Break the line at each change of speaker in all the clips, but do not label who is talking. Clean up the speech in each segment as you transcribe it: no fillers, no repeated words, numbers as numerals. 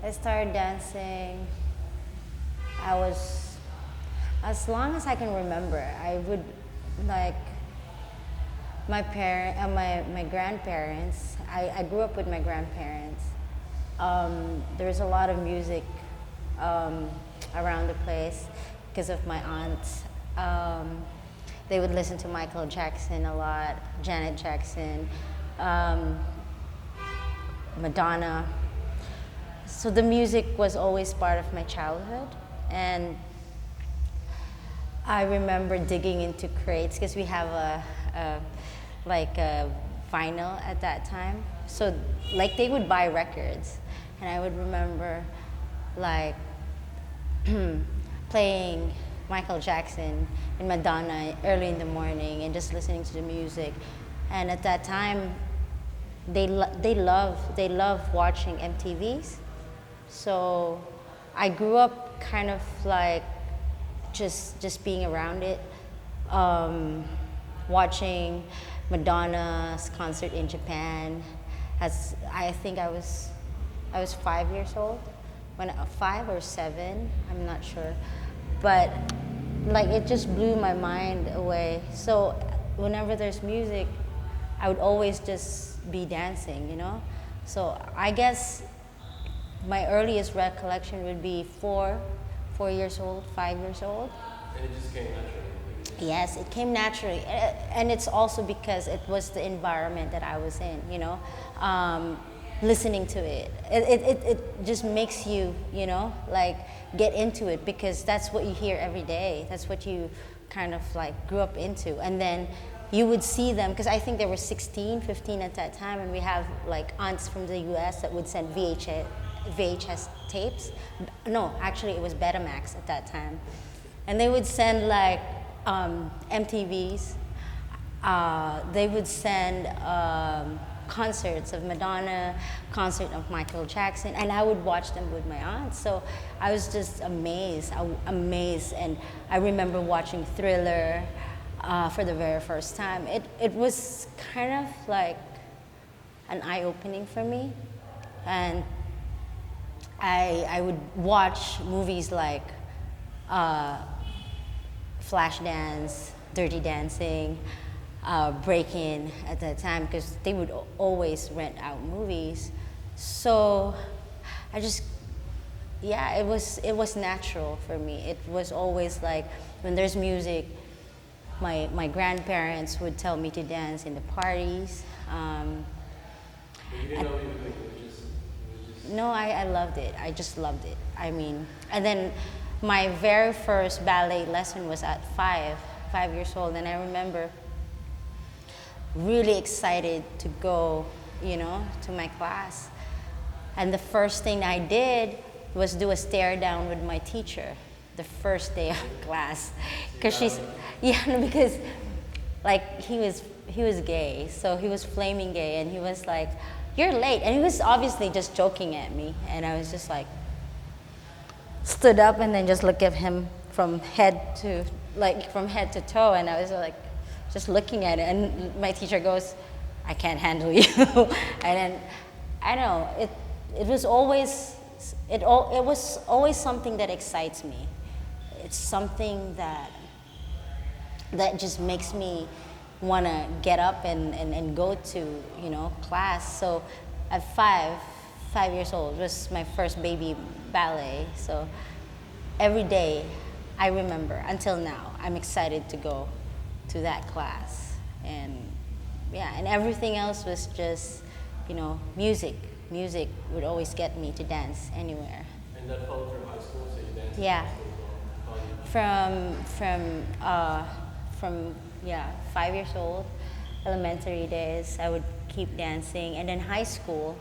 I started dancing. I was, as long as I can remember, I would like my grandparents. I grew up with my grandparents. There was a lot of music around the place because of my aunts. They would listen to Michael Jackson a lot, Janet Jackson, um, Madonna. So the music was always part of my childhood, and I remember digging into crates because we have a vinyl at that time. So like they would buy records, and I would remember like playing Michael Jackson and Madonna early in the morning and just listening to the music. And at that time, they love watching MTVs. So I grew up kind of like just being around it, watching Madonna's concert in Japan. As I think I was 5 years old, when 5 or 7, I'm not sure, but like it just blew my mind away. So whenever there's music, I would always just be dancing, you know. So I guess my earliest recollection would be 4 years old, 5 years old.
And it just came naturally.
Yes, it came naturally, and it's also because it was the environment that I was in, you know. Listening to it. It just makes you, you know, like get into it because that's what you hear every day. That's what you kind of like grew up into. And then you would see them, because I think there were 16, 15 at that time, and we have like aunts from the US that would send VHS tapes. No, actually it was Betamax at that time. And they would send like MTVs. They would send concerts of Madonna, concert of Michael Jackson, and I would watch them with my aunt. So I was just amazed, and I remember watching Thriller for the very first time. It was kind of like an eye-opening for me, and I would watch movies like Flashdance, Dirty Dancing, Break-In at that time, because they would always rent out movies. So I just, yeah, it was natural for me. It was always like when there's music, my grandparents would tell me to dance in the parties.
But you didn't know you would think it was just
No, I loved it. I just loved it. I mean, and then my very first ballet lesson was at 5 years old, and I remember really excited to go, you know, to my class. And the first thing I did was do a stare down with my teacher the first day of class, because because like he was gay, so he was flaming gay, and he was like, "You're late," and he was obviously just joking at me, and I was just like, stood up and then just looked at him from head to toe, and I was like just looking at it, and my teacher goes, "I can't handle you." And then I know it was always something that excites me. It's something that just makes me want to get up and go to, you know, class. So at 5 years old was my first baby ballet. So every day I remember until now I'm excited to go to that class. And yeah, and everything else was just, you know, music would always get me to dance anywhere.
And that followed through high school, so you danced
Yeah.
in high school as well,
from 5 years old, elementary days, I would keep dancing, and then high school,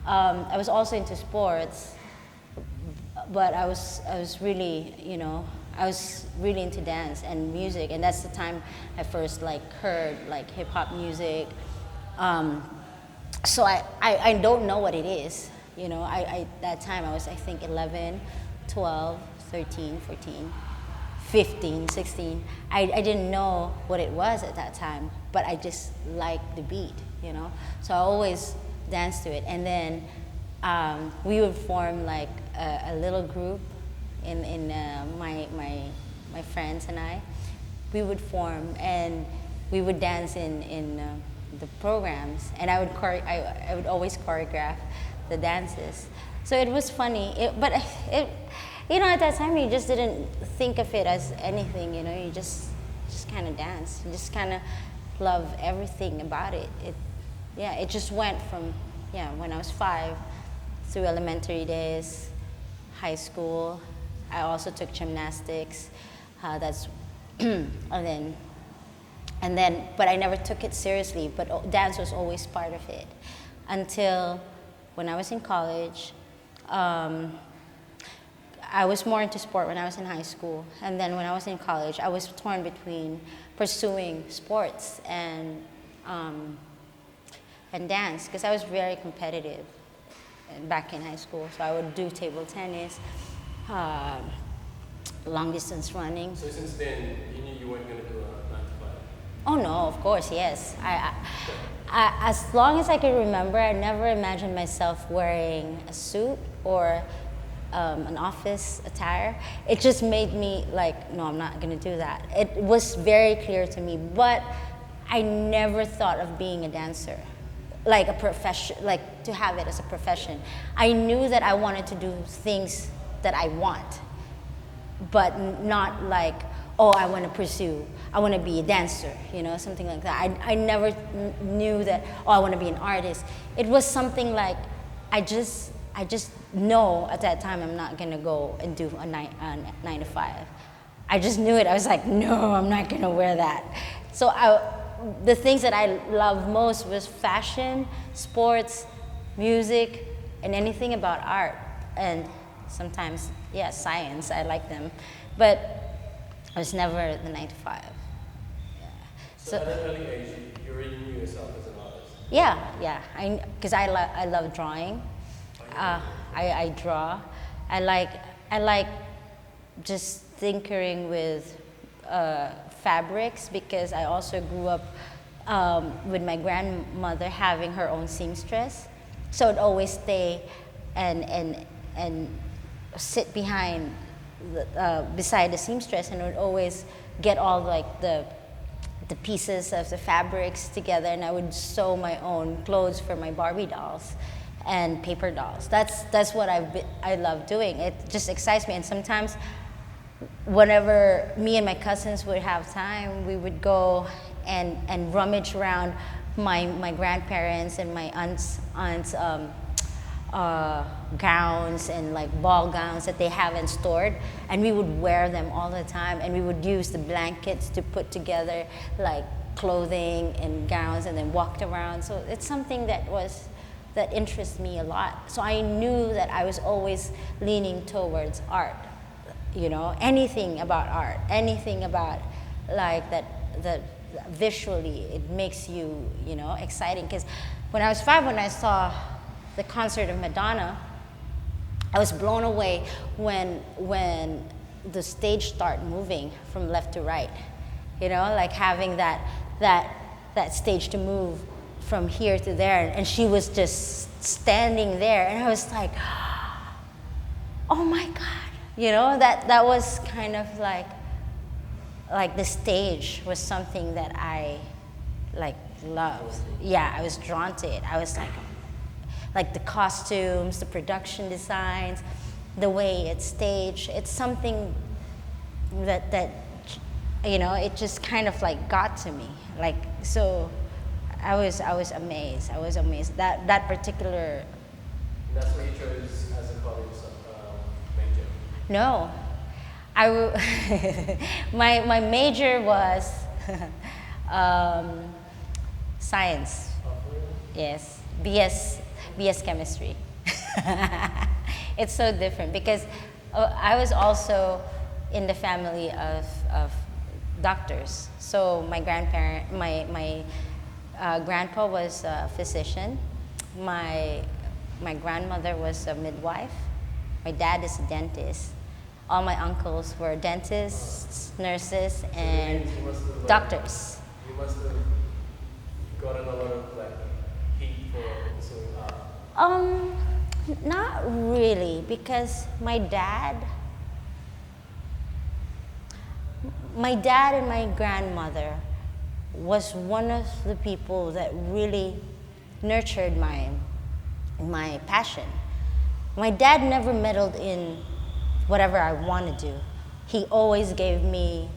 I was also into sports, but I was really, you know, I was really into dance and music, and that's the time I first like heard like hip hop music. So I don't know what it is, you know. I that time I was, I think, 11, 12, 13, 14, 15, 16. I didn't know what it was at that time, but I just liked the beat, you know. So I always danced to it. And then we would form like a little group in my friends and I. We would form and we would dance in the programs, and I would always choreograph the dances. So it was funny, but it, you know, at that time you just didn't think of it as anything. You know, you just kind of dance. You just kind of love everything about it. Yeah, it just went from, yeah, when I was 5 through elementary days, high school. I also took gymnastics. That's and then, but I never took it seriously. But dance was always part of it until when I was in college. I was more into sport when I was in high school, and then when I was in college, I was torn between pursuing sports and dance, because I was very competitive back in high school. So I would do table tennis, long distance running.
So since then, you knew you weren't going to do a 9 to 5?
Oh no, of course, yes. As long as I can remember, I never imagined myself wearing a suit or an office attire. It just made me like, no, I'm not going to do that. It was very clear to me, but I never thought of being a dancer, like a profession, like to have it as a profession. I knew that I wanted to do things that I want, but not like, oh, I want to be a dancer, you know, something like that. I never knew that, oh, I want to be an artist. It was something like, I just know at that time I'm not going to go and do a 9 to 5. I just knew it. I was like, no, I'm not going to wear that. So the things that I loved most was fashion, sports, music, and anything about art. And sometimes, yeah, science, I like them. But I was never the 9 to 5. Yeah.
So at an early age, you already knew yourself as an artist?
Yeah. Because I love drawing. I draw. I like just tinkering with fabrics, because I also grew up with my grandmother having her own seamstress. So I'd always stay and sit beside the seamstress, and would always get all like the pieces of the fabrics together, and I would sew my own clothes for my Barbie dolls and paper dolls. That's what I love doing. It just excites me. And sometimes whenever me and my cousins would have time, we would go and rummage around my grandparents and my aunt's gowns and like ball gowns that they haven't stored, and we would wear them all the time, and we would use the blankets to put together like clothing and gowns, and then walked around. So it's something that interests me a lot. So I knew that I was always leaning towards art, you know, anything about art, anything about like that visually it makes you, you know, exciting. Because when I was 5, when I saw the concert of Madonna, I was blown away when the stage started moving from left to right, you know, like having that stage to move from here to there, and she was just standing there, and I was like, oh my God, you know, that was kind of like the stage was something that I like loved. Yeah, I was drawn to it. I was like the costumes, the production designs, the way it's staged. It's something that you know, it just kind of like got to me. Like, so I was amazed. I was amazed that particular.
And that's what you chose as a college major?
No, my major was science.
Oh, really?
Yes, BS chemistry. It's so different because I was also in the family of doctors. So my grandpa was a physician. My grandmother was a midwife. My dad is a dentist. All my uncles were dentists, nurses, and doctors.
You must have gotten a lot of like heat for pursuing art.
Not really, because my dad and my grandmother was one of the people that really nurtured my passion. My dad never meddled in whatever I want to do. He always gave me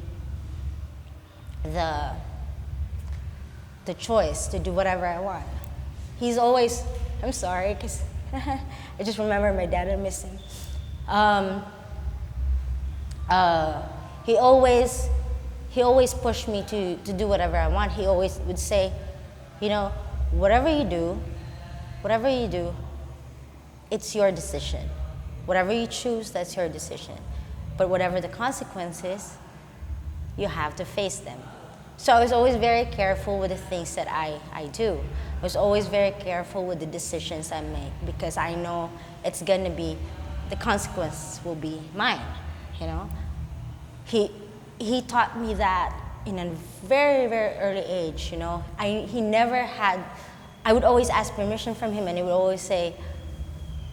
the choice to do whatever I want. He's always, I'm sorry, because I just remember my dad and miss him. He always pushed me to do whatever I want. He always would say, you know, whatever you do, it's your decision. Whatever you choose, that's your decision. But whatever the consequences, you have to face them. So I was always very careful with the things that I do. I was always very careful with the decisions I make, because I know it's gonna be, the consequences will be mine, you know? He taught me that in a very, very early age, you know? He never had, I would always ask permission from him, and he would always say,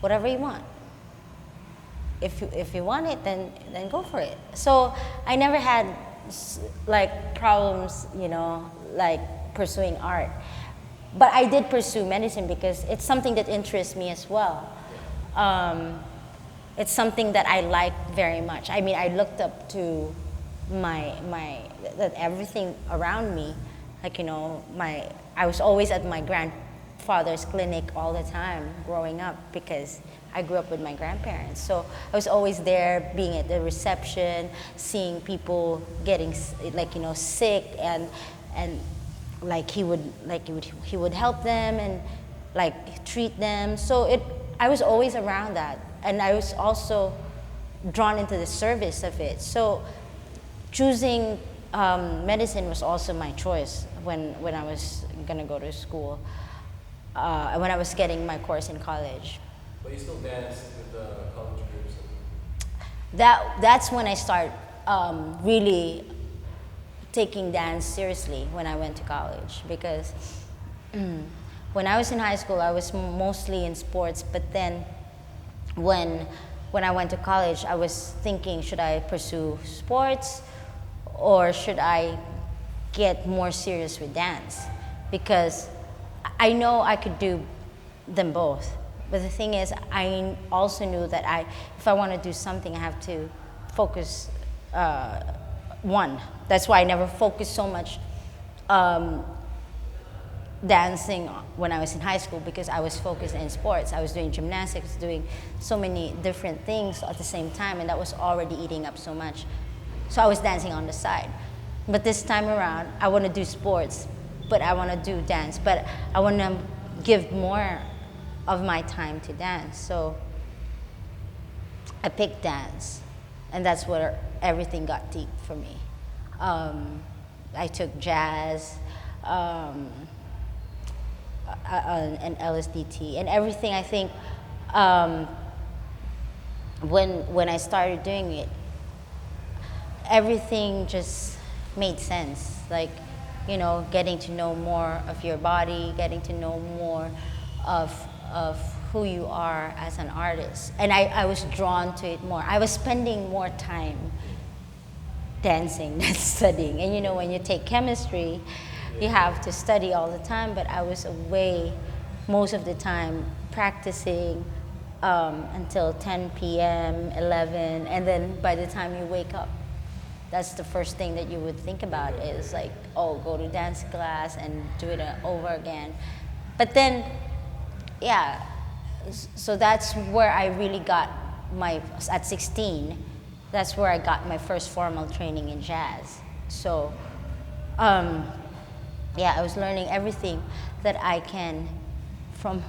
whatever you want. If you want it, then go for it. So I never had like problems, you know, like pursuing art. But I did pursue medicine because it's something that interests me as well. It's something that I like very much. I mean, I looked up to that everything around me, like, you know, I was always at my grandfather's clinic all the time growing up, because I grew up with my grandparents. So I was always there, being at the reception, seeing people getting, like, you know, sick, and like he would help them and like treat them. So I was always around that, and I was also drawn into the service of it. So choosing medicine was also my choice when I was gonna go to school, when I was getting my course in college.
But you still dance with the college groups?
That's when I started really taking dance seriously, when I went to college, because when I was in high school, I was mostly in sports, but then when I went to college, I was thinking, should I pursue sports or should I get more serious with dance? Because I know I could do them both. But the thing is, I also knew that if I want to do something, I have to focus one. That's why I never focused so much dancing when I was in high school, because I was focused in sports. I was doing gymnastics, doing so many different things at the same time, and that was already eating up so much. So I was dancing on the side. But this time around, I want to do sports, but I want to do dance, but I want to give more of my time to dance. So I picked dance, and that's where everything got deep for me. I took jazz, and LSDT, and everything. I think when I started doing it, everything just made sense. Like, you know, getting to know more of your body, getting to know more of who you are as an artist. And I was drawn to it more. I was spending more time dancing than studying. And you know, when you take chemistry, you have to study all the time, but I was away most of the time practicing until 10 p.m., 11, and then by the time you wake up, that's the first thing that you would think about is like, oh, go to dance class and do it over again. But then, yeah, so that's where I really got at 16, that's where I got my first formal training in jazz. So, yeah, I was learning everything that I can from,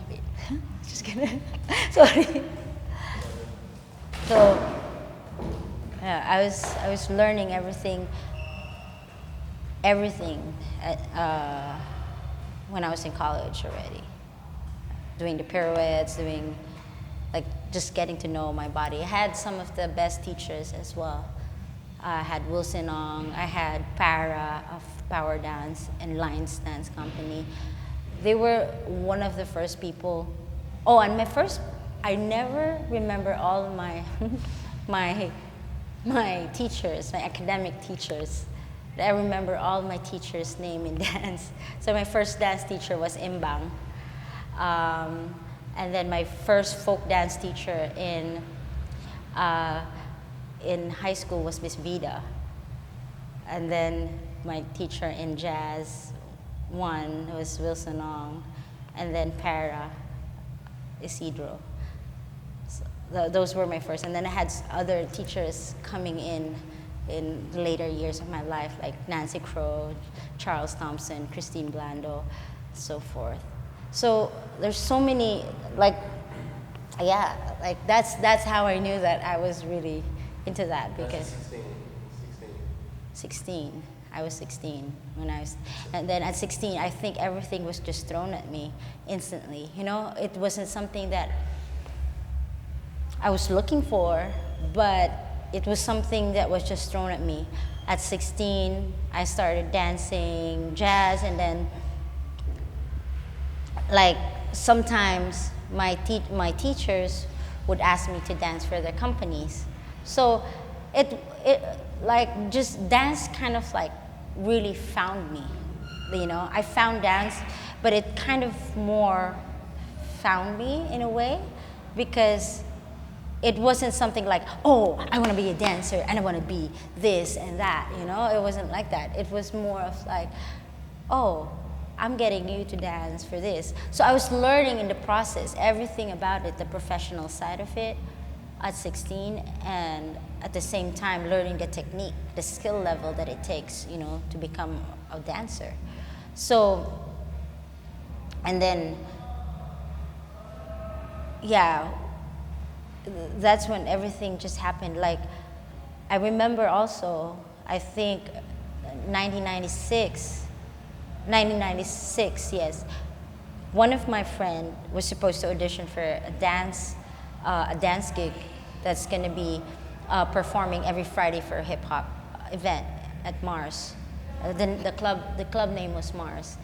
just kidding, sorry. So, yeah, I was learning everything when I was in college already. Doing the pirouettes, doing, like, just getting to know my body. I had some of the best teachers as well. I had Wilson Ong, I had Para of Power Dance and Lions Dance Company. They were one of the first people. Oh, and my first I never remember all of my my my teachers, my academic teachers. I remember all my teachers' name in dance. So my first dance teacher was Imbang. And then my first folk dance teacher uh, in high school was Miss Vida. And then my teacher in jazz, one was Wilson Ong. And then para, Isidro. So those were my first. And then I had other teachers coming in the later years of my life, like Nancy Crow, Charles Thompson, Christine Blando, so forth. So there's so many, like, yeah, like that's how I knew that I was really into that, because 16. I was 16 when I was, and then at 16, I think everything was just thrown at me instantly. You know, it wasn't something that I was looking for, but it was something that was just thrown at me. At 16, I started dancing jazz, and then, like, sometimes my teachers would ask me to dance for their companies. So it like, just dance kind of like really found me. You know, I found dance, but it kind of more found me in a way, because it wasn't something like, oh, I want to be a dancer and I want to be this and that, you know? It wasn't like that. It was more of like, oh, I'm getting you to dance for this. So I was learning in the process everything about it, the professional side of it at 16, and at the same time learning the technique, the skill level that it takes, you know, to become a dancer. So, and then, yeah, that's when everything just happened. Like, I remember also, I think 1996, yes. One of my friend was supposed to audition for a dance gig that's gonna be performing every Friday for a hip hop event at Mars. The club name was Mars.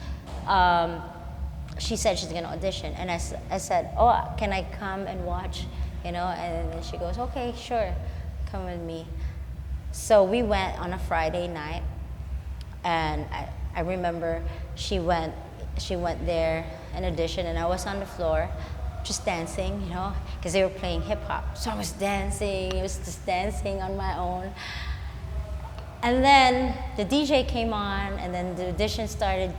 She said she's gonna audition, and I said, oh, can I come and watch? You know, and then she goes, okay, sure, come with me. So we went on a Friday night, and I remember she went there and auditioned, and I was on the floor just dancing, you know, because they were playing hip hop. So I was dancing, I was just dancing on my own. And then the DJ came on, and then the audition started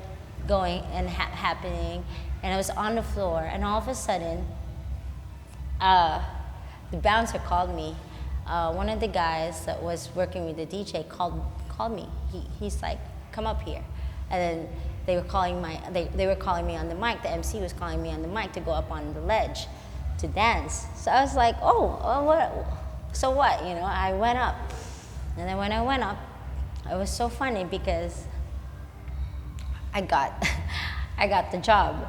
going and happening, and I was on the floor, and all of a sudden, the bouncer called me. One of the guys that was working with the DJ called me. He's like, come up here. And then they were calling they were calling me on the mic. The MC was calling me on the mic to go up on the ledge to dance. So I was like, oh, what? So what? You know, I went up. And then when I went up, it was so funny because I got the job.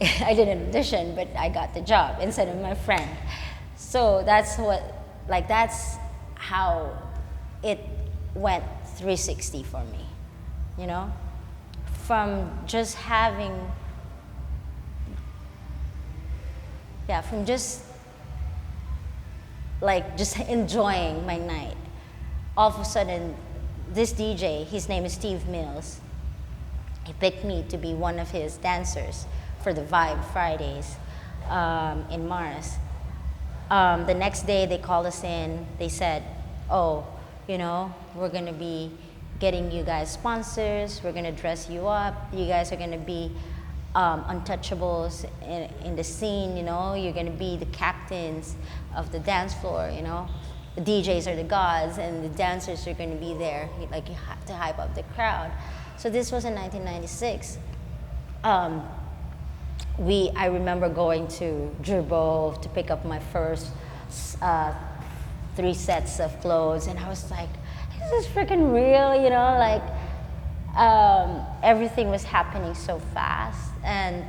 I didn't audition, but I got the job instead of my friend. So that's how it went 360 for me, you know? From just enjoying my night. All of a sudden, this DJ, his name is Steve Mills, he picked me to be one of his dancers for the Vibe Fridays in Mars. The next day they called us in, they said, oh, you know, we're gonna be getting you guys sponsors, we're gonna dress you up, you guys are gonna be untouchables in the scene, you know, you're gonna be the captains of the dance floor, you know. The DJs are the gods and the dancers are gonna be there, like, you have to hype up the crowd. So this was in 1996. I remember going to Gerbo to pick up my first 3 sets of clothes, and I was like, this is freaking real, you know, like, everything was happening so fast, and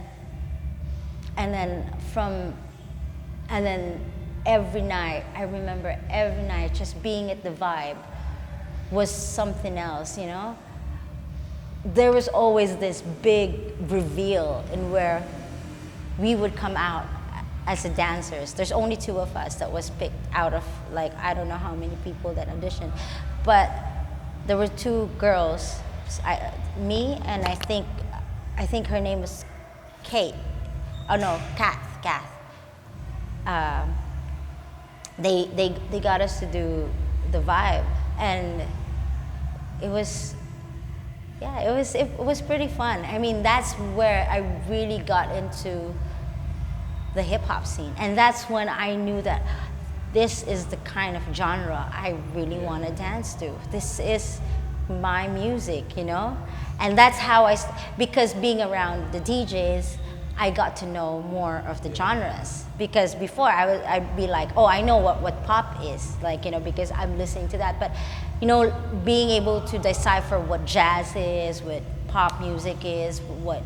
then every night, I remember every night just being at the Vibe was something else, you know. There was always this big reveal in where we would come out as a dancers. There's only two of us that was picked out of like I don't know how many people that auditioned, but there were two girls, me and I think her name was Kate. Oh no, Kath. Um, they got us to do the vibe, and it was yeah, it was pretty fun. I mean, that's where I really got into the hip hop scene, and that's when I knew that this is the kind of genre I really want to dance to. This is my music, you know, and that's how because being around the DJs, I got to know more of the genres. Because before I'd be like, oh, I know what pop is, like, you know, because I'm listening to that. But, you know, being able to decipher what jazz is, what pop music is, what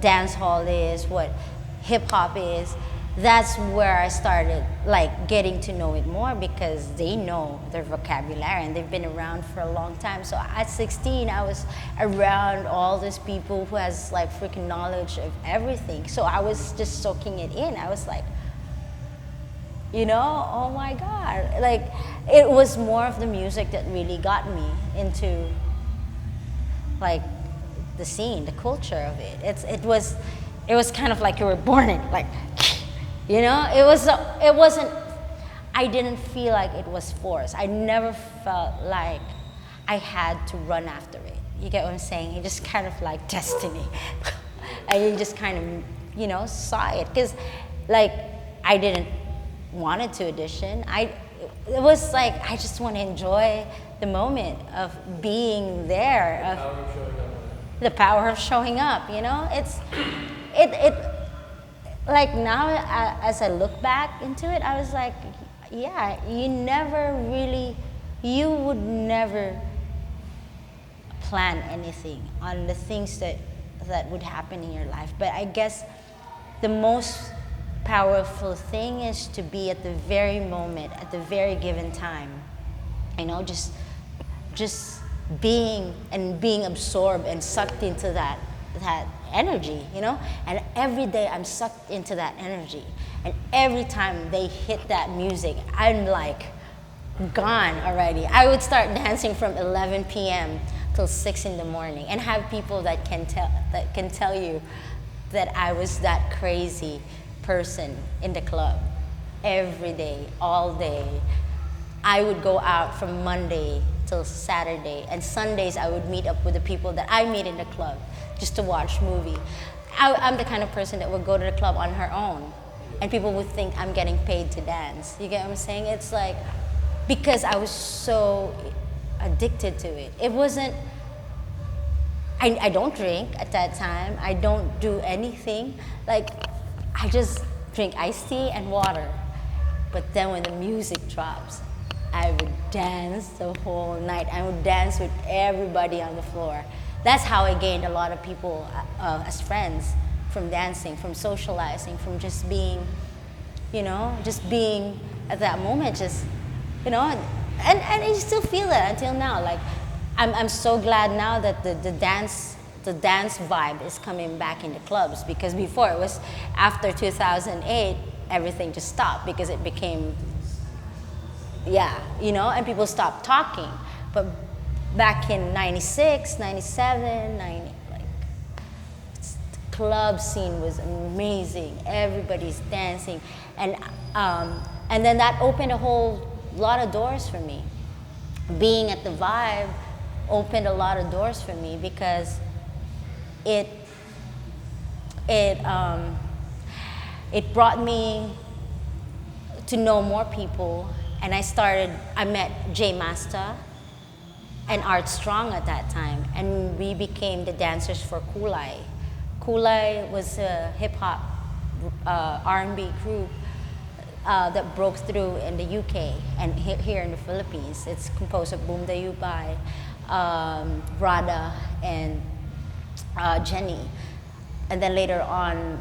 dance hall is, what hip hop is, that's where I started like getting to know it more, because they know their vocabulary and they've been around for a long time. So at 16, I was around all these people who has like freaking knowledge of everything. So I was just soaking it in. I was like, you know, oh my God. Like, it was more of the music that really got me into like the scene, the culture of it. It was kind of like you were born in, like, you know, it wasn't, I didn't feel like it was forced. I never felt like I had to run after it. You get what I'm saying? It just kind of like destiny. And you just kind of, you know, saw it. Because, like, I didn't want it to audition. It was like, I just want to enjoy the moment of being there. The power of showing up, you know? It like now, as I look back into it, I was like, yeah, you would never plan anything on the things that would happen in your life. But I guess the most powerful thing is to be at the very moment, at the very given time, you know, just being absorbed and sucked into that energy, you know. And every day I'm sucked into that energy, and every time they hit that music, I'm like gone already. I would start dancing from 11 p.m. till 6 in the morning, and have people that can tell you that I was that crazy person in the club every day, all day. I would go out from Monday till Saturday, and Sundays I would meet up with the people that I meet in the club just to watch movie. I'm the kind of person that would go to the club on her own, and people would think I'm getting paid to dance. You get what I'm saying? It's like, because I was so addicted to it. It wasn't, I don't drink at that time. I don't do anything. Like, I just drink iced tea and water. But then when the music drops, I would dance the whole night. I would dance with everybody on the floor. That's how I gained a lot of people as friends, from dancing, from socializing, from just being, you know, just being at that moment, just, you know, and I still feel that until now. Like, I'm so glad now that the dance vibe is coming back in the clubs, because before it was after 2008, everything just stopped because it became, yeah, you know, and people stopped talking. But back in 96, 97, 90, like, the club scene was amazing. Everybody's dancing. And then that opened a whole lot of doors for me. Being at the Vibe opened a lot of doors for me, because it brought me to know more people. And I met Jay Masta and Art Strong at that time, and we became the dancers for Kulai. Kulai was a hip-hop R&B group that broke through in the UK and here in the Philippines. It's composed of Boom Dayubay, Rada, and Jenny. And then later on,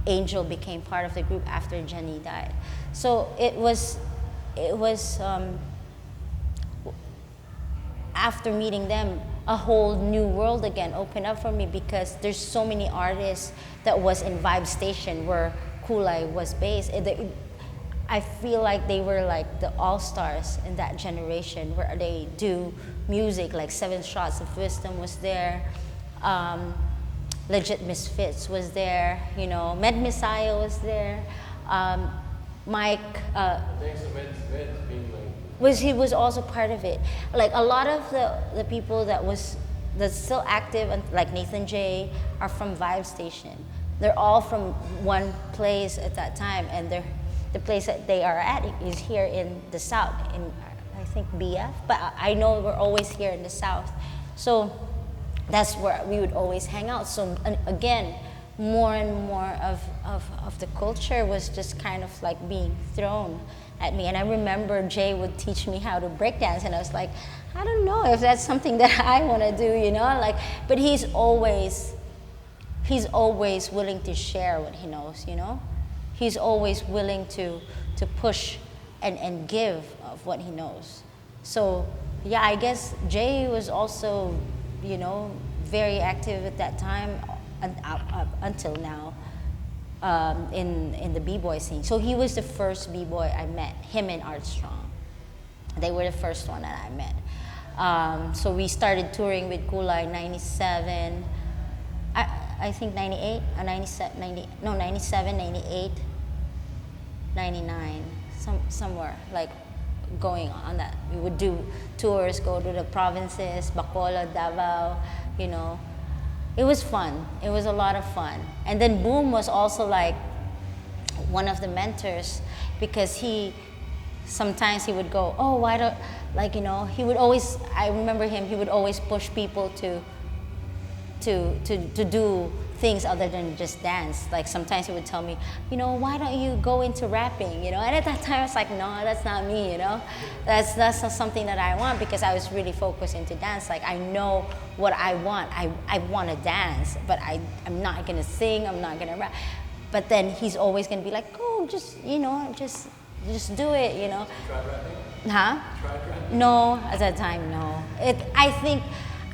Angel became part of the group after Jenny died. So it was after meeting them, a whole new world again opened up for me, because there's so many artists that was in Vibe Station were Kulai was based. I feel like they were like the all-stars in that generation where they do music, like Seven Shots of Wisdom was there, Legit Misfits was there, you know, Med Messiah was there, Mike
Thanks to Meds being like,
he was also part of it. Like a lot of the people that's still active, and like Nathan J, are from Vibe Station. They're all from one place at that time, and the place that they are at is here in the South, in I think BF, but I know we're always here in the South. So that's where we would always hang out. So again, more and more of the culture was just kind of like being thrown at me. And I remember Jay would teach me how to break dance, and I was like, I don't know if that's something that I want to do, you know, like, but he's always willing to share what he knows, you know. He's always willing to push and give of what he knows. So yeah, I guess Jay was also, you know, very active at that time and up until now in the b-boy scene. So he was the first b-boy I met, him and Art Strong. They were the first one that I met. So we started touring with Kulai 97, I think 98, 97, 97, 98, 99, somewhere like going on that. We would do tours, go to the provinces, Bacolod, Davao, you know. It was fun. It was a lot of fun. And then Boom was also like one of the mentors, because sometimes he would go, oh, why don't, like, you know, he would always, I remember him, he would always push people to do things other than just dance. Like sometimes he would tell me, you know, why don't you go into rapping, you know? And at that time I was like, no, that's not me, you know? That's not something that I want, because I was really focused into dance. Like I know what I want. I want to dance, but I'm not gonna sing, I'm not gonna rap. But then he's always gonna be like, oh, just, you know, just do it, you know?
you tried rapping?
Huh?
You tried rapping?
No, at that time, no. I think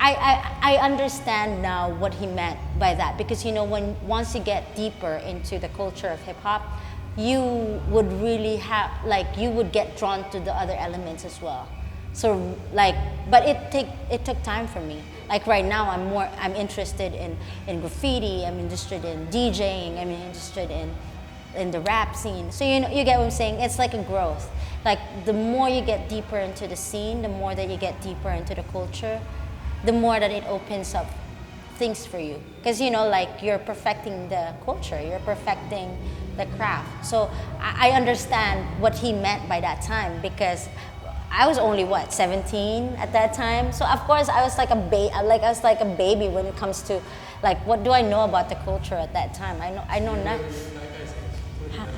I understand now what he meant by that, because you know, once you get deeper into the culture of hip hop, you would really have, like, you would get drawn to the other elements as well. So like, but it took time for me. Like right now, I'm interested in graffiti. I'm interested in DJing. I'm interested in the rap scene. So you know, you get what I'm saying? It's like a growth. Like the more you get deeper into the scene, the more that you get deeper into the culture, the more that it opens up things for you. Because you know, like you're perfecting the culture, you're perfecting the craft. So I understand what he meant by that time, because I was only 17 at that time. So of course I was like a baby when it comes to like, what do I know about the culture at that time? I know not.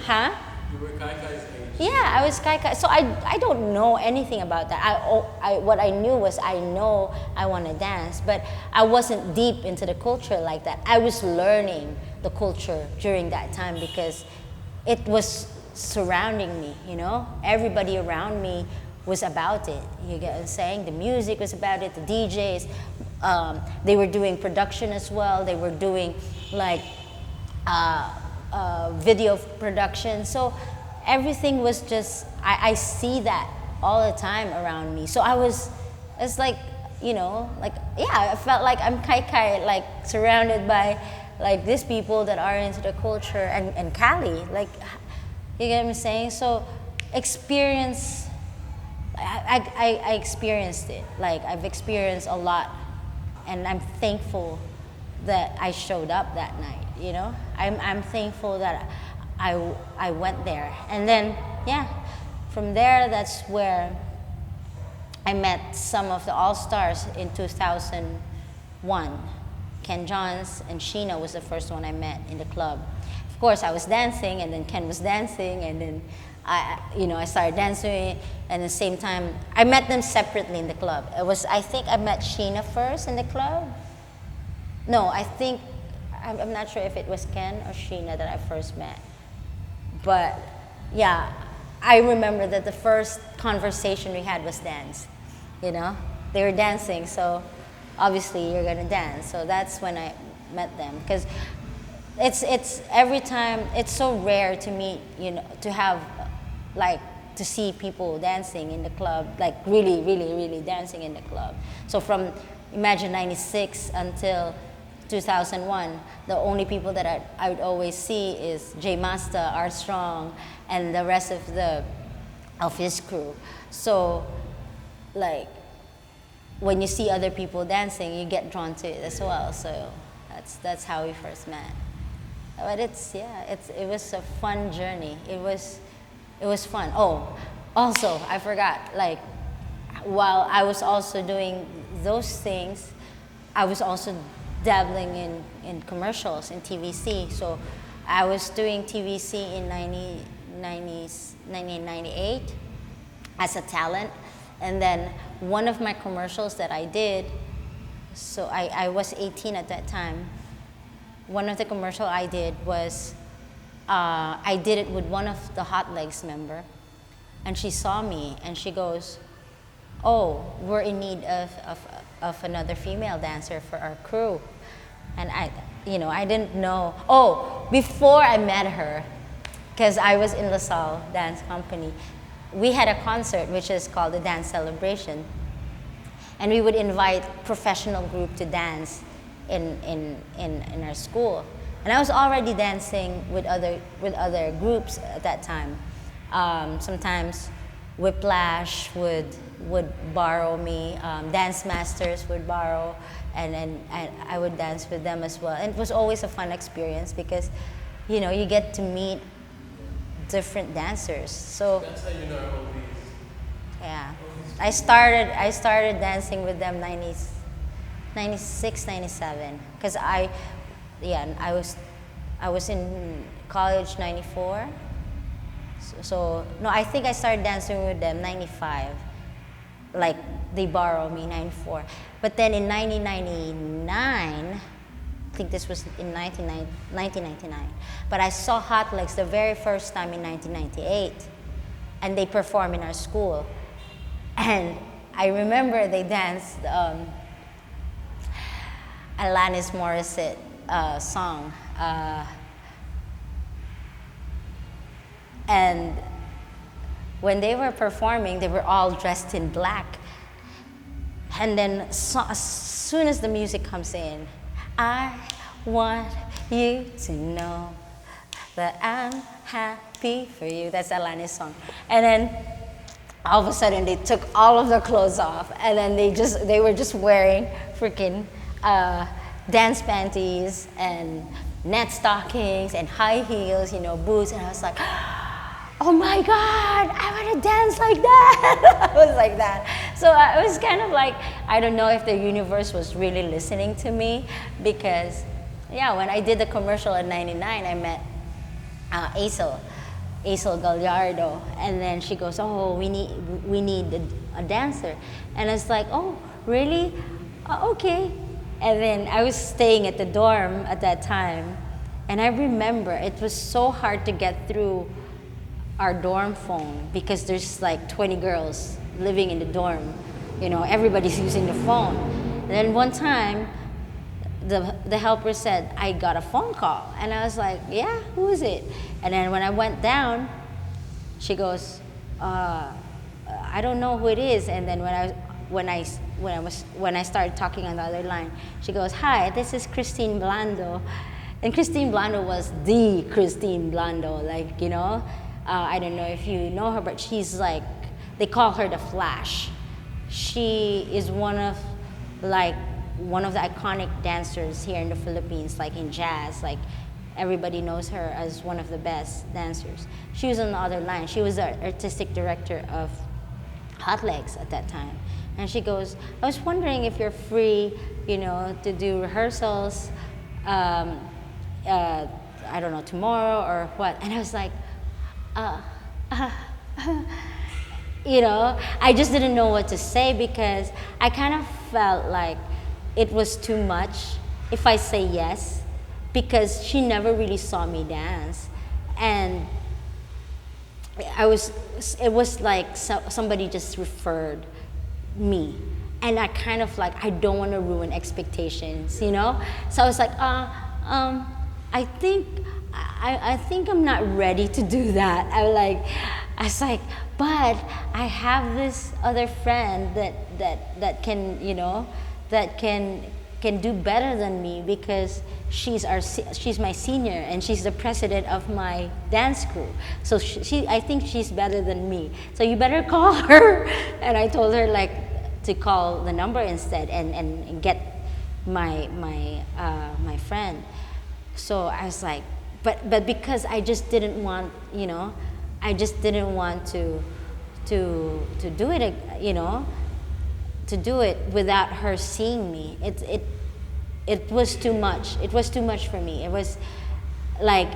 Huh?
You were Kai Kai's age.
Yeah, I was Kai Kai. So I don't know anything about that. What I knew was, I know I want to dance, but I wasn't deep into the culture like that. I was learning the culture during that time, because it was surrounding me, you know? Everybody around me was about it. You get what I'm saying? The music was about it, the DJs, they were doing production as well. They were doing like video production. So everything was just, I see that all the time around me. So it's like, you know, like, yeah, I felt like I'm Kai Kai, like surrounded by like these people that are into the culture, and Cali, like, you get what I'm saying? So experience, I experienced it. Like I've experienced a lot, and I'm thankful that I showed up that night, you know? I'm thankful that I went there. And then, yeah, from there, that's where I met some of the all-stars in 2001. Ken Johns and Sheena was the first one I met in the club. Of course, I was dancing, and then Ken was dancing, and then I started dancing, and at the same time, I met them separately in the club. I think I met Sheena first in the club. No, I'm not sure if it was Ken or Sheena that I first met. But yeah, I remember that the first conversation we had was dance, you know? They were dancing, so obviously you're gonna dance. So that's when I met them. Because it's every time it's so rare to meet, to have like to see people dancing in the club, like really really really dancing in the club. So from imagine 96 until 2001, the only people that I would always see is J Master, R Strong, and the rest of his crew. So like when you see other people dancing, you get drawn to it as well. So that's how we first met. But it was a fun journey. It was fun. Oh, also I forgot, like while I was also doing those things, I was also dabbling in commercials in TVC. So I was doing TVC in 1998 as a talent. And then one of my commercials that I did, so I was 18 at that time. One of the commercial I did was, I did it with one of the Hot Legs member. And she saw me and she goes, oh, we're in need of another female dancer for our crew. And I didn't know. Oh, before I met her, because I was in LaSalle Dance Company, we had a concert which is called the Dance Celebration. And we would invite professional group to dance in our school. And I was already dancing with other groups at that time. Sometimes Whiplash would borrow me, Dance Masters would borrow, and then I would dance with them as well. And it was always a fun experience because, you get to meet different dancers. So
That's how you know all these.
yeah, I started dancing with them 96, 97, because I was in college 94. So no, I think I started dancing with them 95. Like they borrowed me 94. But then in 1999, I think this was in 1999. But I saw Hot Legs the very first time in 1998, and they performed in our school. And I remember they danced Alanis Morissette song. And when they were performing, they were all dressed in black. And then as soon as the music comes in, I want you to know that I'm happy for you. That's Alanis song. And then all of a sudden they took all of their clothes off, and then they were just wearing freaking dance panties and net stockings and high heels, boots. And I was like, oh my God, I want to dance like that. I was like that. So I was kind of like, I don't know if the universe was really listening to me, because when I did the commercial in 99, I met Aisel Gallardo, and then she goes, oh, we need a dancer. And I was like, oh, really? Okay. And then I was staying at the dorm at that time, and I remember it was so hard to get through our dorm phone because there's like 20 girls living in the dorm. Everybody's using the phone. And then one time, the helper said, I got a phone call. And I was like, yeah, who is it? And then when I went down, she goes, I don't know who it is. And then when I started talking on the other line, she goes, hi, this is Christine Blando. And Christine Blando was the Christine Blando, I don't know if you know her, but she's like, they call her the Flash. She is one of the iconic dancers here in the Philippines, like in jazz. Like everybody knows her as one of the best dancers. She was on the other line. She was the artistic director of Hot Legs at that time. And she goes, I was wondering if you're free, to do rehearsals, I don't know, tomorrow or what. And I was like, I just didn't know what to say, because I kind of felt like it was too much if I say yes, because she never really saw me dance. And it was like somebody just referred me. And I kind of like, I don't want to ruin expectations, So I was like, I think I think I'm not ready to do that. I was like, but I have this other friend that can, that can do better than me because she's my senior and she's the president of my dance crew. So I think she's better than me. So you better call her. And I told her like to call the number instead and get my friend. So I was like, but because I just didn't want, I just didn't want to do it, to do it without her seeing me. It was too much. It was too much for me. It was like,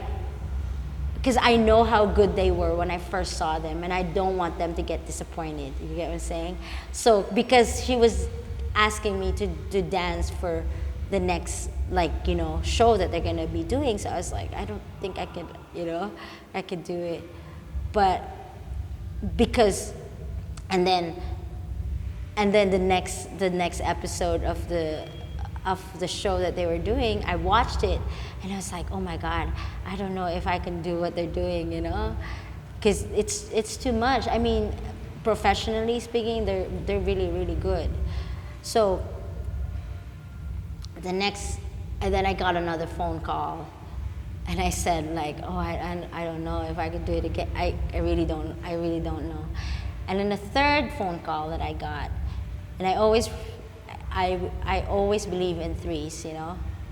because I know how good they were when I first saw them, and I don't want them to get disappointed. You get what I'm saying? So because she was asking me to dance for the next show that they're gonna be doing, so I was like, I don't think I could, I could do it. But because, and then the next episode of the show that they were doing, I watched it and I was like, oh my God, I don't know if I can do what they're doing, because it's too much. I mean, professionally speaking, they're really, really good. So and then I got another phone call, and I said like, oh, I don't know if I could do it again. I really don't know. And then the third phone call that I got, and I always believe in threes,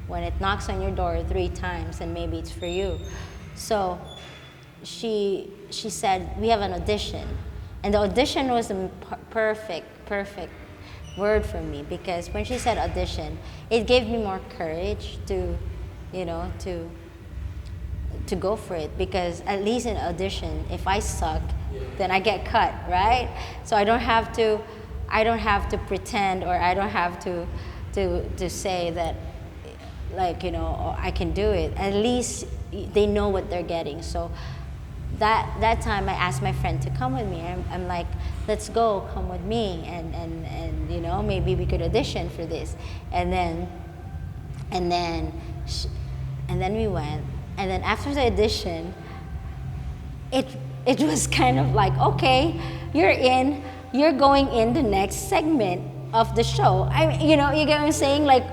when it knocks on your door 3 times, then maybe it's for you. So she said, we have an audition, and the audition was a perfect word for me, because when she said audition, it gave me more courage to go for it, because at least in audition, if I suck, then I get cut, right? So I don't have to pretend, or I don't have to say that oh, I can do it. At least they know what they're getting. So that time I asked my friend to come with me. I'm like, let's go, come with me, and maybe we could audition for this. And then we went. And then after the audition, it was kind of like, okay, you're going in the next segment of the show. You get what I'm saying? Like,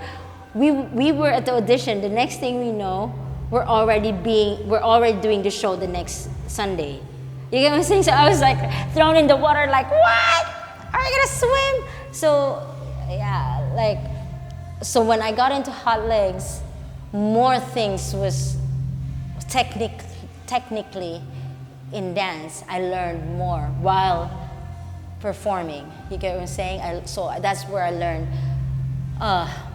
we were at the audition. The next thing we know, we're already doing the show the next Sunday. You get what I'm saying? So I was like thrown in the water, like, what? Are you gonna swim? So yeah, so when I got into Hot Legs, more things was technically in dance. I learned more while performing. You get what I'm saying? So that's where I learned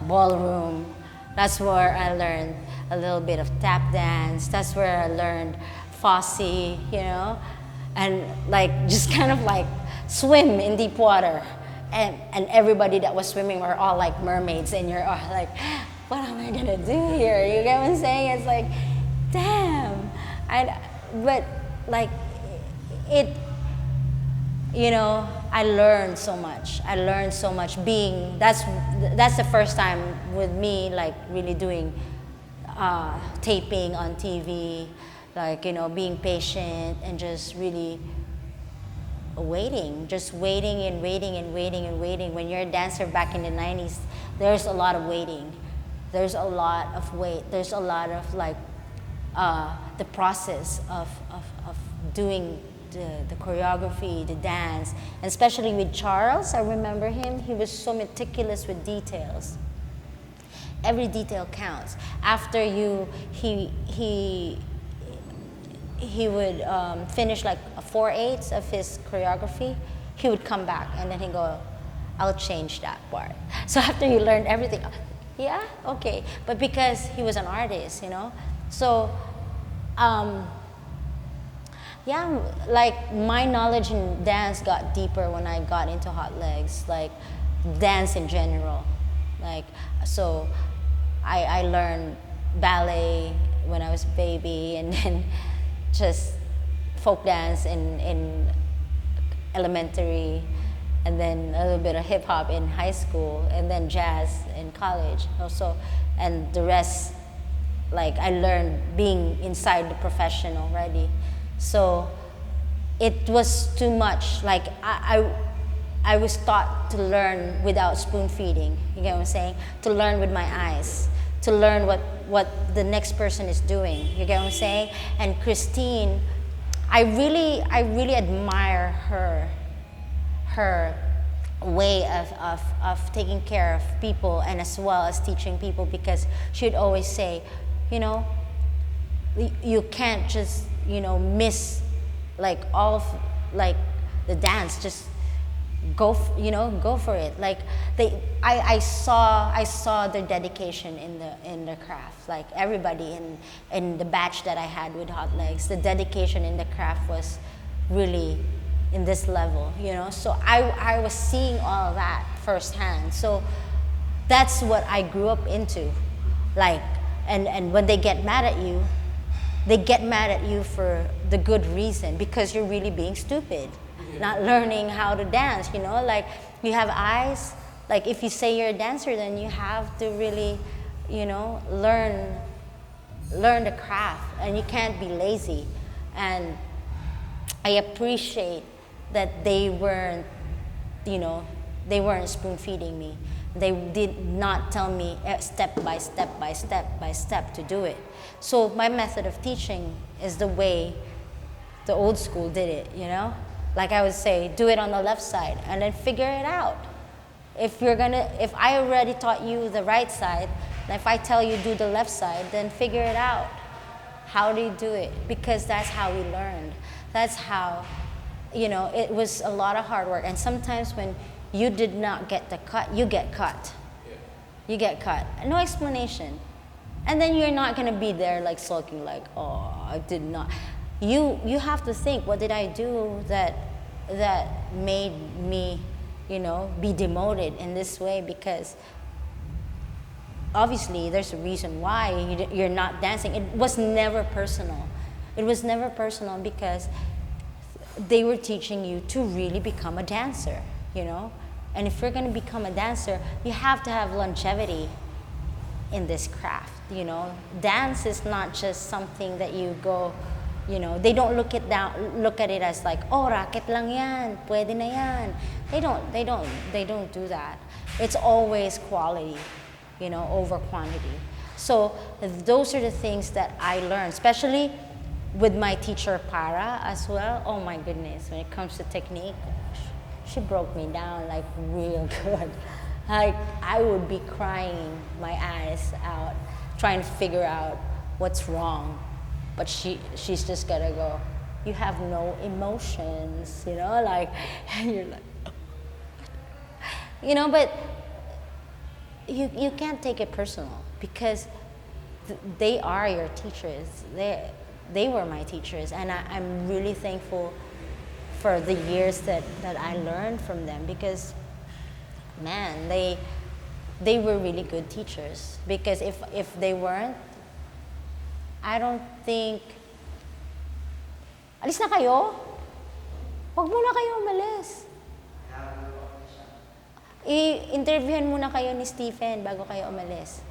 ballroom. That's where I learned a little bit of tap dance. That's where I learned Fosse, and just kind of swim in deep water. And everybody that was swimming were all like mermaids, and you're all like, what am I gonna do here? You get what I'm saying? It's like, damn. But I learned so much. I learned so much that's the first time with me really doing taping on TV, being patient and just really waiting and waiting. When you're a dancer back in the 90s, there's a lot of waiting. There's a lot of wait. There's a lot of the process of doing the choreography, the dance, and especially with Charles. I remember him. He was so meticulous with details. Every detail counts. After he would finish 4/8 of his choreography, he would come back and then he'd go, I'll change that part. So after you learned everything, yeah, okay. But because he was an artist, so my knowledge in dance got deeper when I got into Hot Legs, dance in general. So I learned ballet when I was a baby, and then just folk dance in elementary, and then a little bit of hip hop in high school, and then jazz in college also, and the rest Like I learned being inside the profession already. So it was too much. Like I was taught to learn without spoon feeding. You get what I'm saying? To learn with my eyes, to learn what the next person is doing. You get what I'm saying? And Christine, I really admire her way of taking care of people and as well as teaching people, because she'd always say, you know, you can't just, you know, miss like all of like the dance. Just you know, go for it. Like I saw their dedication in the craft. Like everybody in the batch that I had with Hot Legs, the dedication in the craft was really in this level, you know. So I was seeing all that firsthand. So that's what I grew up into. Like, and when they get mad at you, they get mad at you for the good reason, because you're really being stupid, not learning how to dance, you know. Like, you have eyes. Like, if you say you're a dancer, then you have to really, you know, learn the craft, and you can't be lazy. And I appreciate that they weren't, you know, they weren't spoon feeding me. They did not tell me step by step by step by step to do it. So my method of teaching is the way the old school did it, you know? Like I would say, do it on the left side and then figure it out. If I already taught you the right side, and if I tell you do the left side, then figure it out. How do you do it? Because that's how we learned. That's how, you know, it was a lot of hard work. And sometimes when you did not get the cut, you get cut. You get cut. No explanation. And then you're not gonna be there like sulking, like, oh, I did not. You have to think, what did I do that made me, you know, be demoted in this way? Because obviously there's a reason why you're not dancing. It was never personal. It was never personal because they were teaching you to really become a dancer, you know? And if you're gonna become a dancer, you have to have longevity in this craft, you know? Dance is not just something that you go, you know, they don't look at it as like, oh, racket lang yan, pwede na yan. They don't do that. It's always quality, you know, over quantity. So those are the things that I learned, especially with my teacher Para as well. Oh my goodness, when it comes to technique, she broke me down like real good. Like I would be crying my eyes out, trying to figure out what's wrong. But she's just gotta go, you have no emotions, you know, like, and you're like, you know, but you can't take it personal because they are your teachers. They were my teachers, and I'm really thankful for the years that I learned from them, because man, they were really good teachers. Because if they weren't, I don't think, alis na kayo? Wag muna kayo umalis. I-interviewin muna kayo ni Stephen bago kayo umalis.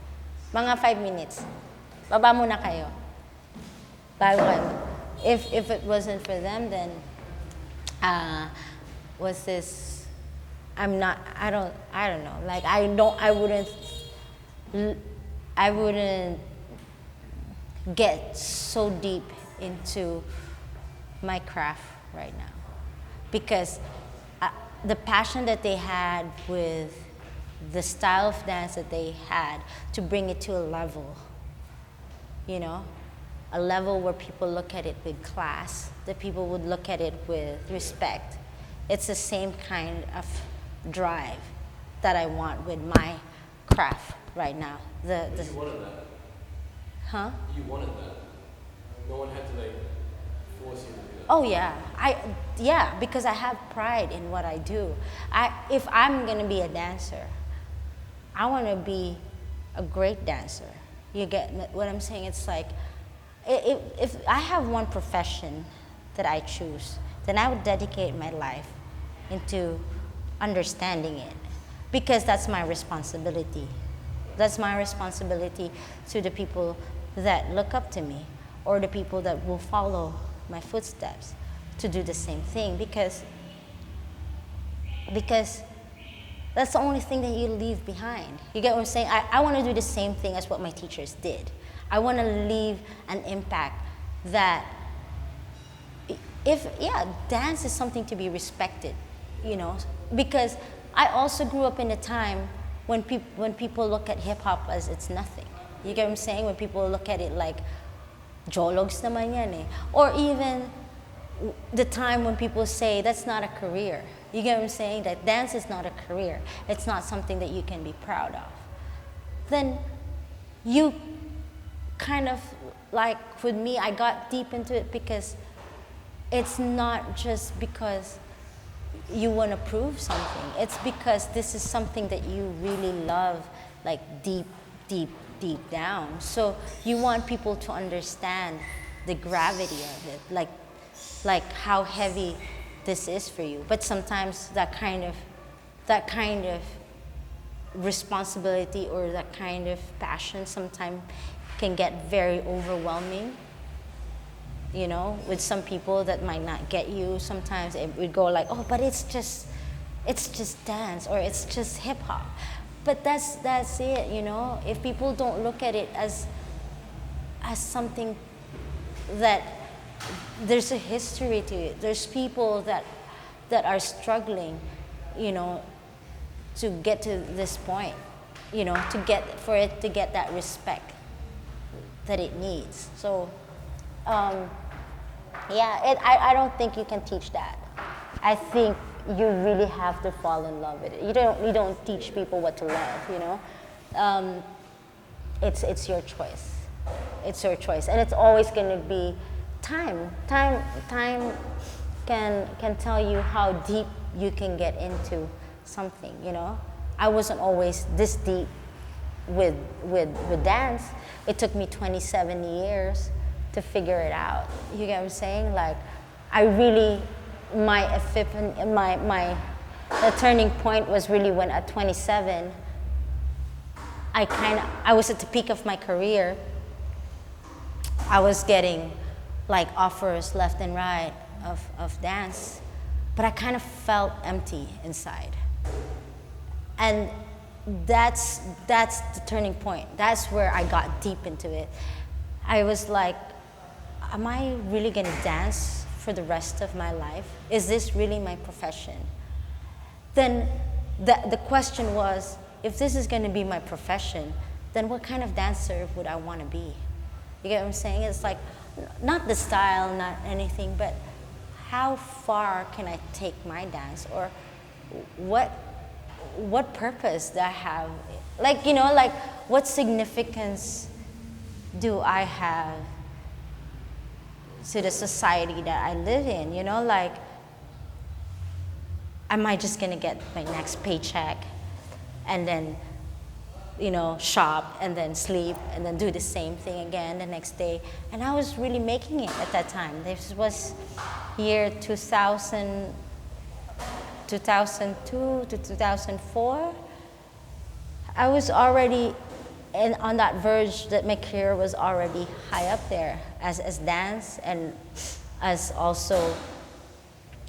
Mga 5 minutes. Baba muna kayo. Bago kayo. If it wasn't for them, then was this, I don't know. Like I wouldn't get so deep into my craft right now, because the passion that they had with the style of dance that they had, to bring it to a level, you know, a level where people look at it with class, that people would look at it with respect. It's the same kind of drive that I want with my craft right now.
You wanted that.
Huh?
You wanted that. No one had to like force you to do that.
Oh yeah, because I have pride in what I do. If I'm gonna be a dancer, I want to be a great dancer. You get what I'm saying? It's like, if I have one profession that I choose, then I would dedicate my life into understanding it, because that's my responsibility. That's my responsibility to the people that look up to me, or the people that will follow my footsteps to do the same thing, because that's the only thing that you leave behind. You get what I'm saying? I want to do the same thing as what my teachers did. I want to leave an impact that, dance is something to be respected, because I also grew up in a time when people look at hip hop as it's nothing. You get what I'm saying? When people look at it like, jologs naman yan eh. Or even the time when people say that's not a career. You get what I'm saying? That dance is not a career. It's not something that you can be proud of. Then you kind of, like with me, I got deep into it because it's not just because you want to prove something. It's because this is something that you really love, like deep down. So you want people to understand the gravity of it, like how heavy this is for you. But sometimes that kind of responsibility or that kind of passion sometimes can get very overwhelming. With some people that might not get you. Sometimes it would go like, oh, but it's just dance, or it's just hip hop. But that's it, If people don't look at it as something that there's a history to it. There's people that are struggling, to get to this point, for it to get that respect that it needs. So, I don't think you can teach that. I think you really have to fall in love with it. You don't teach people what to love, It's your choice. It's your choice. And it's always gonna be time. Time can tell you how deep you can get into something, I wasn't always this deep with dance. It took me 27 years to figure it out. You get what I'm saying? Like, I really, the turning point was really when at 27, I was at the peak of my career. I was getting like offers left and right of dance, but I kind of felt empty inside. And that's the turning point. That's where I got deep into it. I was like, am I really gonna dance for the rest of my life? Is this really my profession? Then the question was, if this is gonna be my profession, then what kind of dancer would I wanna be? You get what I'm saying? It's like, not the style, not anything, but how far can I take my dance? Or what purpose do I have? Like what significance do I have to the society that I live in? Like, am I just gonna get my next paycheck and then, shop and then sleep and then do the same thing again the next day? And I was really making it at that time. This was year 2000, 2002 to 2004. I was already on that verge that my career was already high up there as dance and as also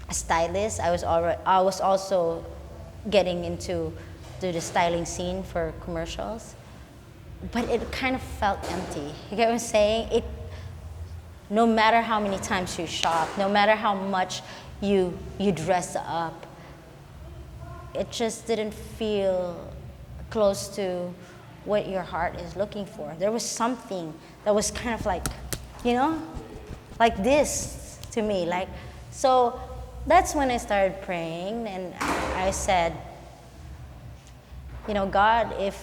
a stylist. I was also getting into the styling scene for commercials, but it kind of felt empty. You get what I'm saying? No matter how many times you shop, no matter how much you dress up, it just didn't feel close to what your heart is looking for. There was something that was kind of like, like this to me. So that's when I started praying, and I said, God, if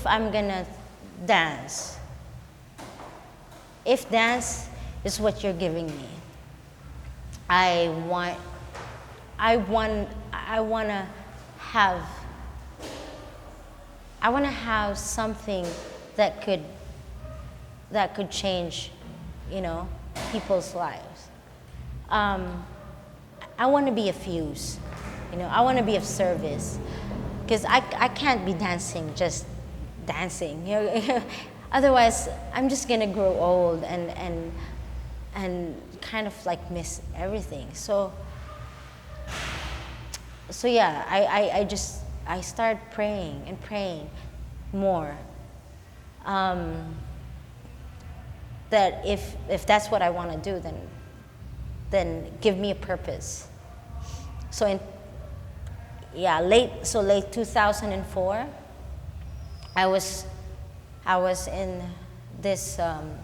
I'm gonna dance, if dance is what you're giving me, I want to have something that could change, people's lives. I want to be a fuse, I want to be of service. because I can't be dancing just dancing. You know? Otherwise, I'm just gonna grow old and kind of like miss everything. So yeah, I started praying and praying more. That if that's what I want to do, then give me a purpose. So late 2004, I was in this event,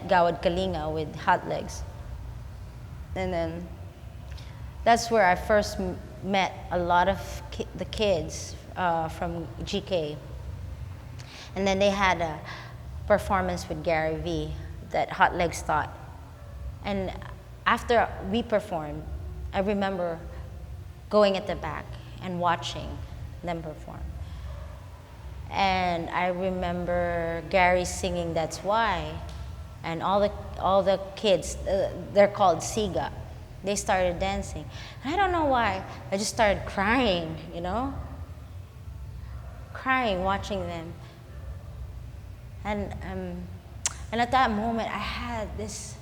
Gawad Kalinga, with Hot Legs. And then that's where I first met a lot of the kids from GK. And then they had a performance with Gary V that Hot Legs taught. And after we performed, I remember going at the back and watching them perform. And I remember Gary singing "That's Why," and all the kids, they're called Siga. They started dancing. And I don't know why, I just started crying, you know? Crying, watching them. And at that moment, I had this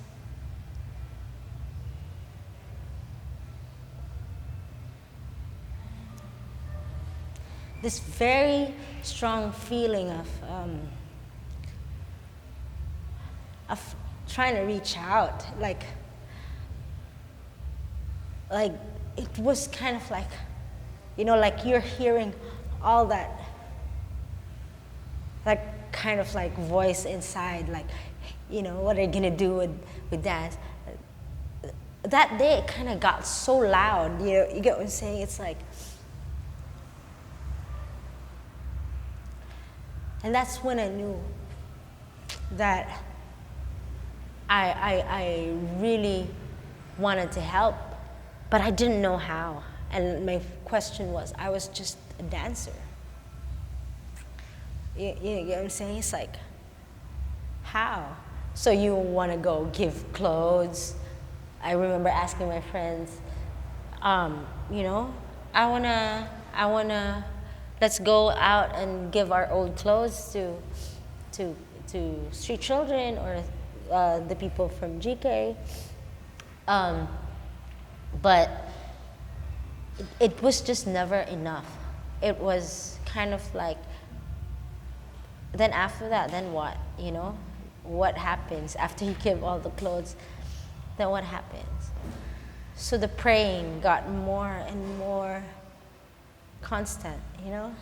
very strong feeling of trying to reach out, like it was kind of like, you know, like you're hearing all that, like kind of like voice inside, like, you know, what are you gonna do with dance? That day it kind of got so loud, you know, you get what I'm saying? It's like, and that's when I knew that I really wanted to help, but I didn't know how. And my question was, I was just a dancer. You get what I'm saying? It's like, how? So you want to go give clothes? I remember asking my friends, you know, I wanna, let's go out and give our old clothes to street children or the people from GK. But it was just never enough. It was kind of like, then after that, then what, you know? What happens after you give all the clothes? Then what happens? So the praying got more and more constant, you know?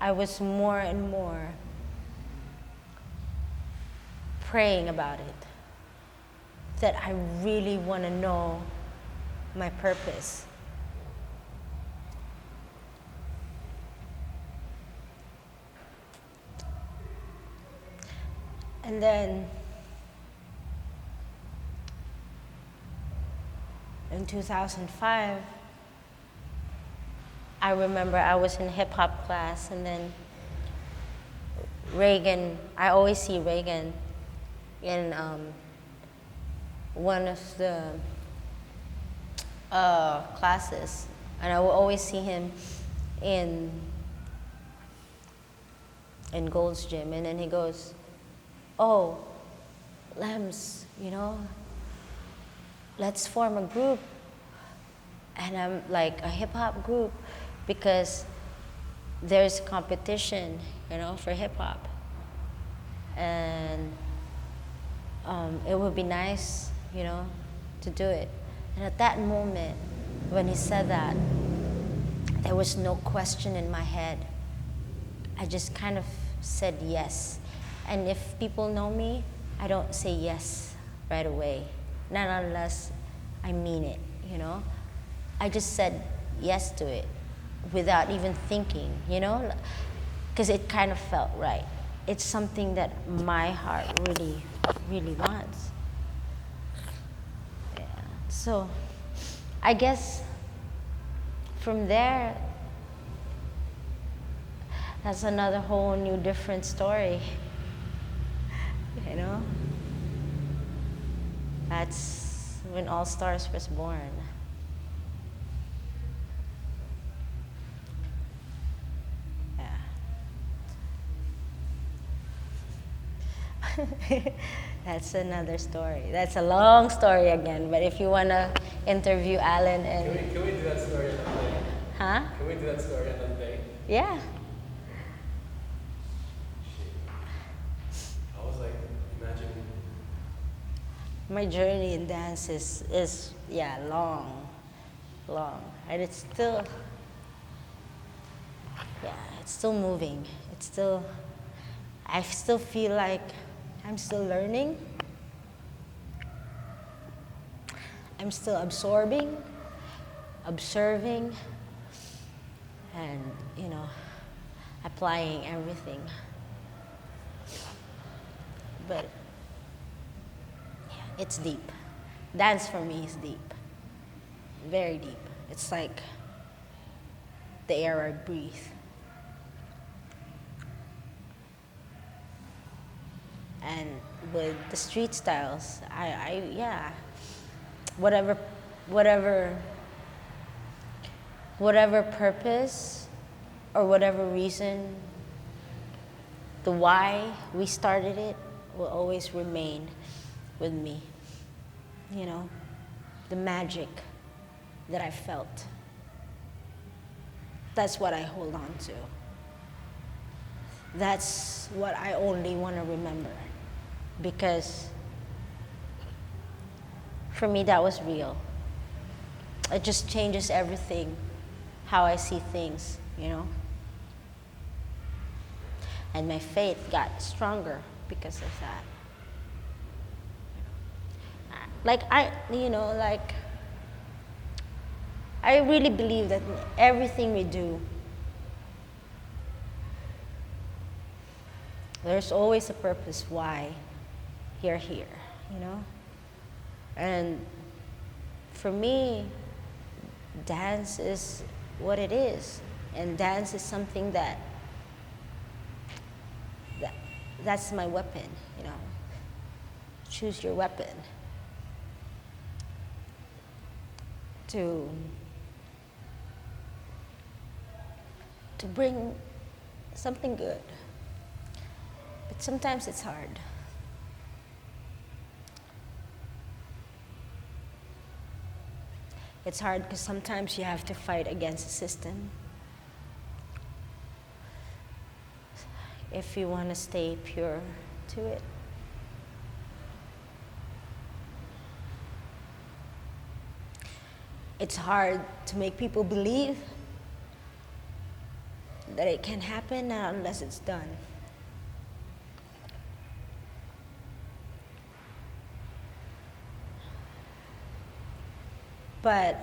I was more and more praying about it, that I really want to know my purpose. And then in 2005, I remember I was in hip hop class, and then Reagan, I always see Reagan in one of the classes, and I will always see him in Gold's gym, and then he goes, "Oh, Lems, you know, let's form a group." And I'm like, a hip hop group, because there's competition, you know, for hip hop. And it would be nice, you know, to do it. And at that moment, when he said that, there was no question in my head. I just kind of said yes. And if people know me, I don't say yes right away, not unless I mean it, you know? I just said yes to it without even thinking, you know? Because it kind of felt right. It's something that my heart really, really wants. Yeah. So I guess from there, that's another whole new different story, you know? That's when All Stars was born. Yeah. That's another story. That's a long story again. But if you wanna interview Alan and
Can we do that story another day?
huh?
Can we do that story another day?
Yeah.
I was like, imagine.
My journey in dance is yeah, long. And it's still yeah, it's still moving. It's still I still feel like I'm still learning. I'm still absorbing, observing, and applying everything. But yeah, it's deep. Dance for me is deep, very deep. It's like the air I breathe. And with the street styles, I yeah, whatever, whatever, whatever purpose or whatever reason, the why we started it will always remain with me. The magic that I felt. That's what I hold on to. That's what I only want to remember. Because for me, that was real. It just changes everything, how I see things, And my faith got stronger because of that. I really believe that everything we do, there's always a purpose why you're here, And for me, dance is what it is. And dance is something that's my weapon, Choose your weapon. To bring something good. But sometimes it's hard. It's hard because sometimes you have to fight against the system if you want to stay pure to it. It's hard to make people believe that it can happen unless it's done. But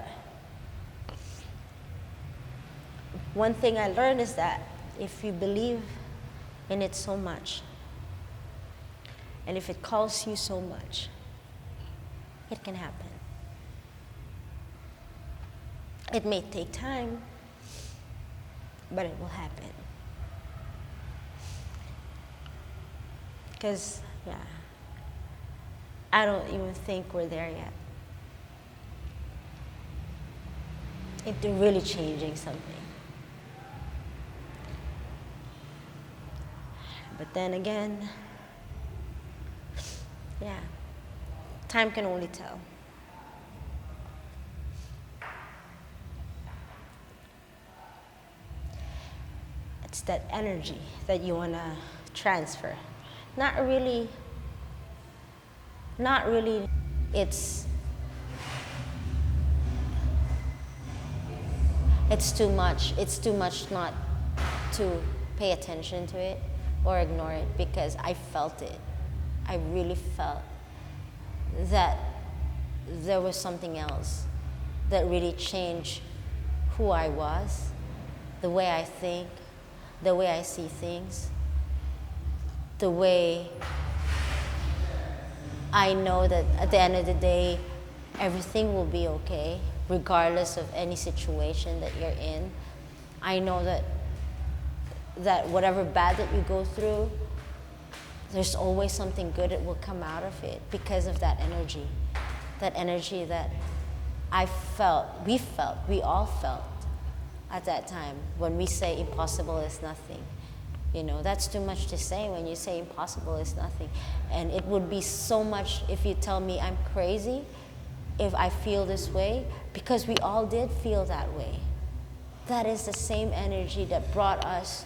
one thing I learned is that if you believe in it so much, and if it calls you so much, it can happen. It may take time, but it will happen. Because, I don't even think we're there yet. Into really changing something. But then again, time can only tell. It's that energy that you want to transfer. Not really, it's too much. It's too much not to pay attention to it or ignore it because I felt it. I really felt that there was something else that really changed who I was, the way I think, the way I see things, the way I know that at the end of the day, everything will be okay, regardless of any situation that you're in. I know that whatever bad that you go through, there's always something good that will come out of it because of that energy, that energy that I felt, we all felt at that time when we say impossible is nothing. You know, that's too much to say when you say impossible is nothing. And it would be so much if you tell me I'm crazy if I feel this way, because we all did feel that way. That is the same energy that brought us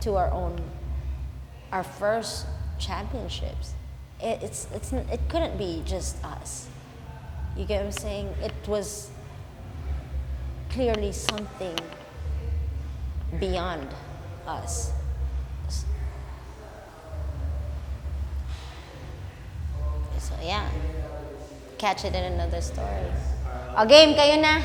to our first championships. It couldn't be just us. You get what I'm saying? It was clearly something beyond us. So yeah, catch it in another story. O game, kayo na.